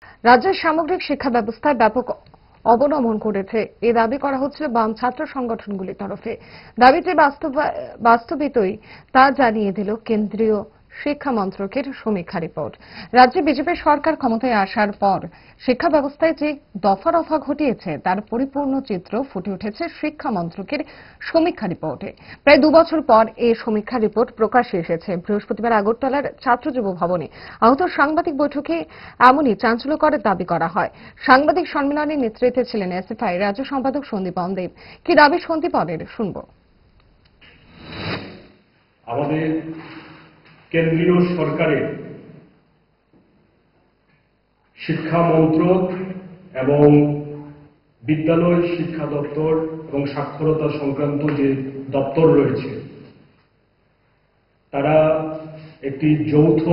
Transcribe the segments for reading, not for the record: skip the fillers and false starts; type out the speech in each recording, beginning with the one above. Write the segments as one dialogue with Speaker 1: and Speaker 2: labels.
Speaker 1: রাজ্যের সামগ্রিক শিক্ষা ব্যবস্থায় ব্যাপক অবনমন করেছে এ দাবি করা হচ্ছে বাম ছাত্র সংগঠনগুলির তরফে। দাবিটি বাস্তবিতই তা জানিয়ে দিল কেন্দ্রীয় শিক্ষা মন্ত্রকের সমীক্ষা রিপোর্ট। রাজ্যে বিজেপি সরকার ক্ষমতায় আসার পর শিক্ষা ব্যবস্থায় যে দফা রফা ঘটিয়েছে তার পরিপূর্ণ চিত্র ফুটে উঠেছে শিক্ষা মন্ত্রকের সমীক্ষা রিপোর্টে। প্রায় 2 বছর পর এই সমীক্ষা রিপোর্ট প্রকাশ্যে এসেছে। বৃহস্পতিবার আগরতলার ছাত্র যুব ভবনে আহত সাংবাদিক বৈঠকে এমনই চাঞ্চল্যকর দাবি করা হয়। সাংবাদিক সম্মেলনের নেতৃত্বে ছিলেন এসএফআই রাজ্য সম্পাদক সন্দীপন দেব। কি দাবি সন্দীপনের শুনব।
Speaker 2: আমাদের কেন্দ্রীয় সরকারের শিক্ষা মন্ত্রক এবং বিদ্যালয় শিক্ষা দপ্তর এবং সাক্ষরতা সংক্রান্ত যে দপ্তর রয়েছে তারা একটি যৌথ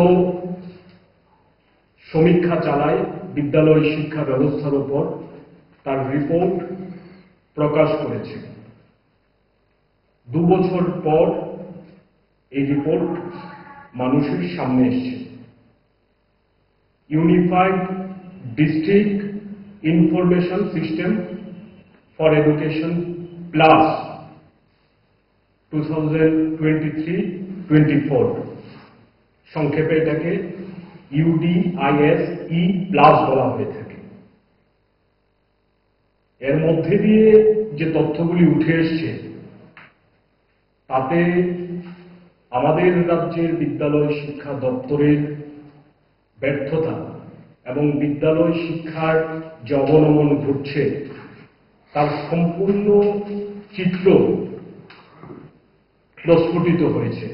Speaker 2: সমীক্ষা চালায় বিদ্যালয় শিক্ষা ব্যবস্থার উপর। তার রিপোর্ট প্রকাশ করেছে। 2 বছর পর এই রিপোর্ট মানুষের সামনে এসেছে। Unified district information system for education plus 2023-24, সংক্ষেপে এটাকে UDISE প্লাস বলা হয়ে থাকে। এর মধ্যে দিয়ে যে তথ্যগুলি উঠে এসছে তাতে আমাদের রাজ্যের বিদ্যালয় শিক্ষা দপ্তরের ব্যর্থতা এবং বিদ্যালয় শিক্ষার যে অবনমন ঘটছে তার সম্পূর্ণ চিত্র প্রস্ফুটিত হয়েছে।